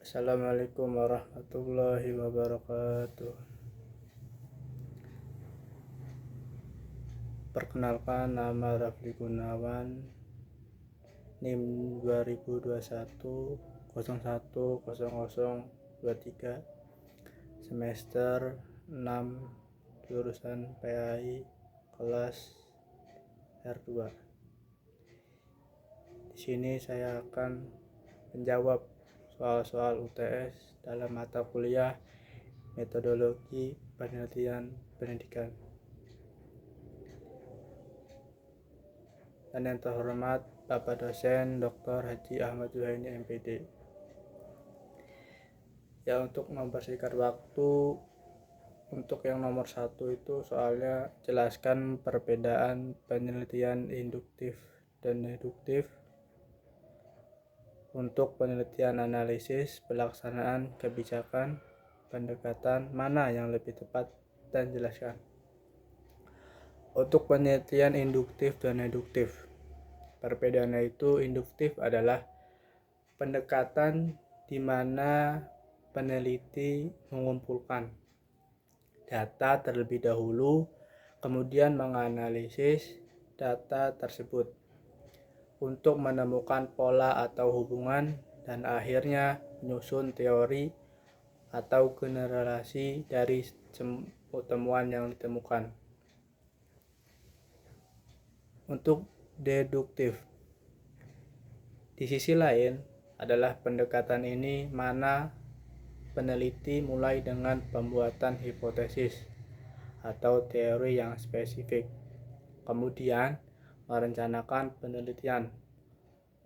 Assalamualaikum warahmatullahi wabarakatuh. Perkenalkan, nama Rafli Gunawan, NIM 2021 010023, semester 6, jurusan PAI, kelas R2. Di sini saya akan menjawab soal-soal UTS dalam mata kuliah metodologi penelitian pendidikan. Dan yang terhormat Bapak dosen Dr. Haji Ahmad Zuhaini MPD. Ya, untuk mempersingkat waktu, untuk yang nomor 1 itu soalnya jelaskan perbedaan penelitian induktif dan deduktif. Untuk penelitian analisis, pelaksanaan kebijakan, pendekatan mana yang lebih tepat, dan jelaskan. Untuk penelitian induktif dan deduktif, perbedaannya itu induktif adalah pendekatan di mana peneliti mengumpulkan data terlebih dahulu, kemudian menganalisis data tersebut untuk menemukan pola atau hubungan dan akhirnya menyusun teori atau generalisasi dari temuan yang ditemukan. Untuk deduktif, di sisi lain adalah pendekatan ini mana peneliti mulai dengan pembuatan hipotesis atau teori yang spesifik, kemudian merencanakan penelitian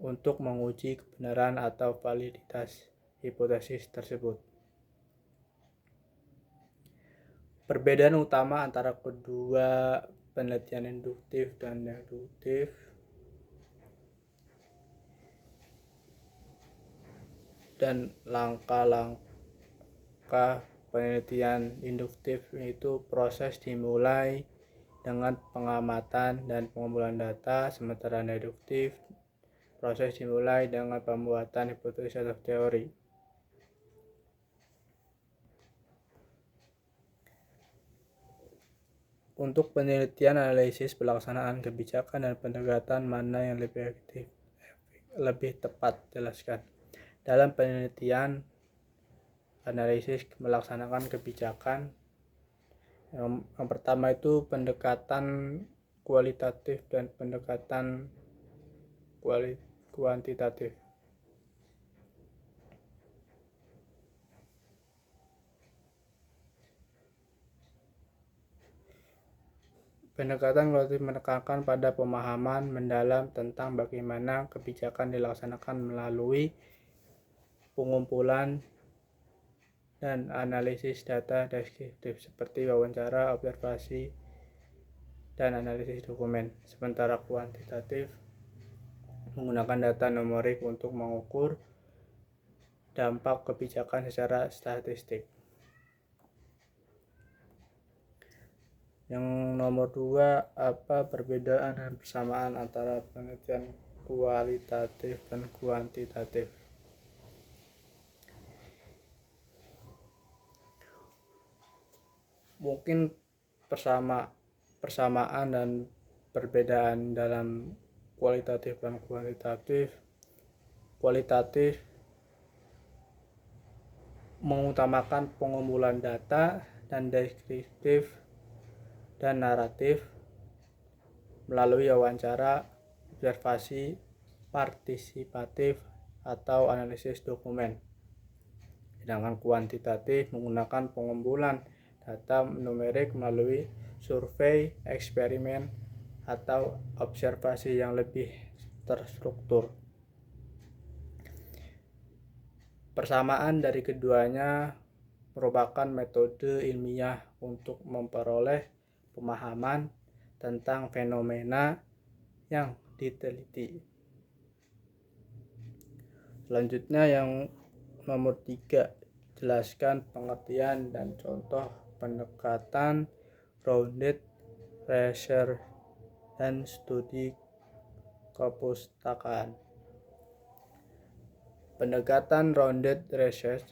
untuk menguji kebenaran atau validitas hipotesis tersebut. Perbedaan utama antara kedua penelitian induktif dan deduktif dan langkah-langkah penelitian induktif itu proses dimulai dengan pengamatan dan pengumpulan data, sementara deduktif proses dimulai dengan pembuatan hipotesis atau teori. Untuk penelitian analisis, pelaksanaan kebijakan dan pendekatan mana yang lebih efektif, lebih tepat, jelaskan. Dalam penelitian analisis melaksanakan kebijakan, yang pertama itu pendekatan kualitatif dan pendekatan kuantitatif. Pendekatan kualitatif menekankan pada pemahaman mendalam tentang bagaimana kebijakan dilaksanakan melalui pengumpulan dan analisis data deskriptif seperti wawancara, observasi, dan analisis dokumen. Sementara kuantitatif menggunakan data numerik untuk mengukur dampak kebijakan secara statistik. Yang nomor 2, apa perbedaan dan persamaan antara penelitian kualitatif dan kuantitatif? Mungkin persamaan dan perbedaan dalam kualitatif dan kuantitatif. Kualitatif mengutamakan pengumpulan data dan deskriptif dan naratif melalui wawancara, observasi, partisipatif, atau analisis dokumen. Sedangkan kuantitatif menggunakan pengumpulan data numerik melalui survei, eksperimen, atau observasi yang lebih terstruktur. Persamaan dari keduanya merupakan metode ilmiah untuk memperoleh pemahaman tentang fenomena yang diteliti. Selanjutnya yang nomor 3, jelaskan pengertian dan contoh pendekatan grounded research dan studi kepustakaan. Pendekatan grounded research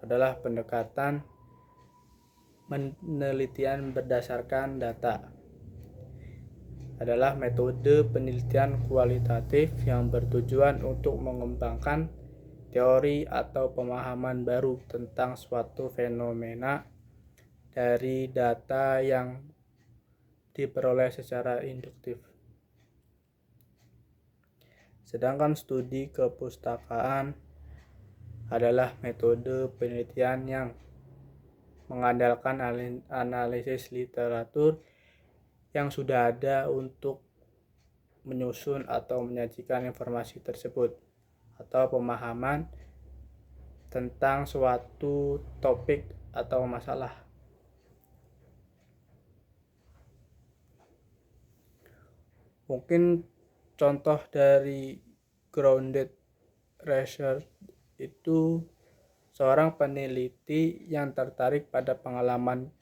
adalah pendekatan penelitian berdasarkan data. Adalah metode penelitian kualitatif yang bertujuan untuk mengembangkan teori atau pemahaman baru tentang suatu fenomena dari data yang diperoleh secara induktif. Sedangkan studi kepustakaan adalah metode penelitian yang mengandalkan analisis literatur yang sudah ada untuk menyusun atau menyajikan informasi tersebut atau pemahaman tentang suatu topik atau masalah. Mungkin contoh dari grounded research itu seorang peneliti yang tertarik pada pengalaman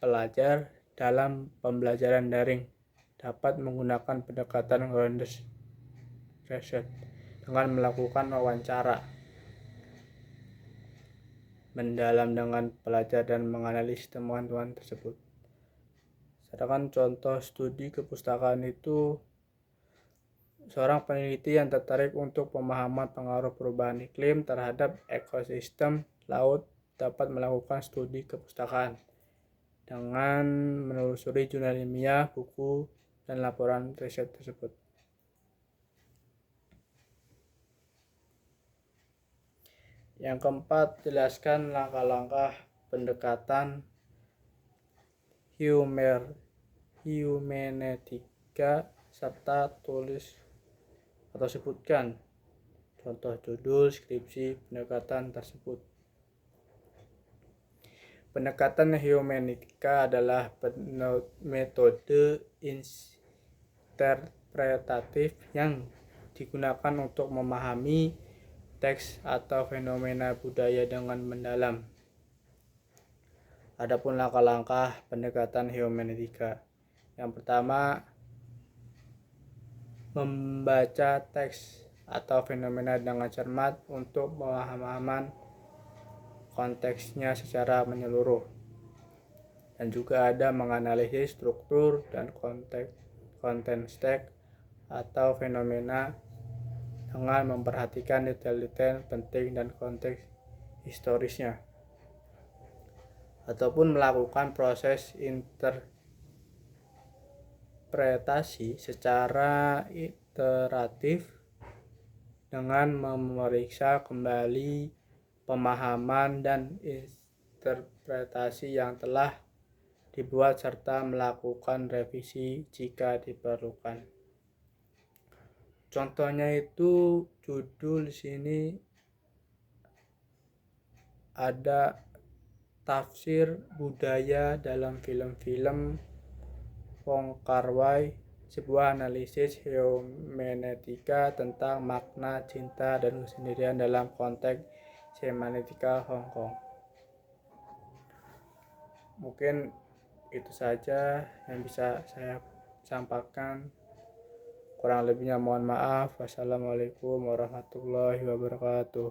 pelajar dalam pembelajaran daring dapat menggunakan pendekatan grounded research dengan melakukan wawancara mendalam dengan pelajar dan menganalisis temuan-temuan tersebut. Sedangkan contoh studi kepustakaan itu seorang peneliti yang tertarik untuk pemahaman pengaruh perubahan iklim terhadap ekosistem laut dapat melakukan studi kepustakaan dengan menelusuri jurnal ilmiah, buku, dan laporan riset tersebut. Yang keempat, jelaskan langkah-langkah pendekatan humanetika serta tulis atau sebutkan contoh judul skripsi pendekatan tersebut. Pendekatan humanetika adalah metode interpretatif yang digunakan untuk memahami teks atau fenomena budaya dengan mendalam. Adapun langkah-langkah pendekatan humanetika. Yang pertama, membaca teks atau fenomena dengan cermat untuk pemahaman konteksnya secara menyeluruh. Dan juga ada menganalisis struktur dan konten teks atau fenomena dengan memperhatikan detail-detail penting dan konteks historisnya. Ataupun melakukan proses interpretasi secara iteratif dengan memeriksa kembali pemahaman dan interpretasi yang telah dibuat serta melakukan revisi jika diperlukan. Contohnya itu judul di sini ada tafsir budaya dalam film-film Wong Kar-wai, sebuah analisis humanetika tentang makna cinta dan kesendirian dalam konteks semiotika Hong Kong. Mungkin itu saja yang bisa saya sampaikan. Kurang lebihnya mohon maaf. Wassalamualaikum warahmatullahi wabarakatuh.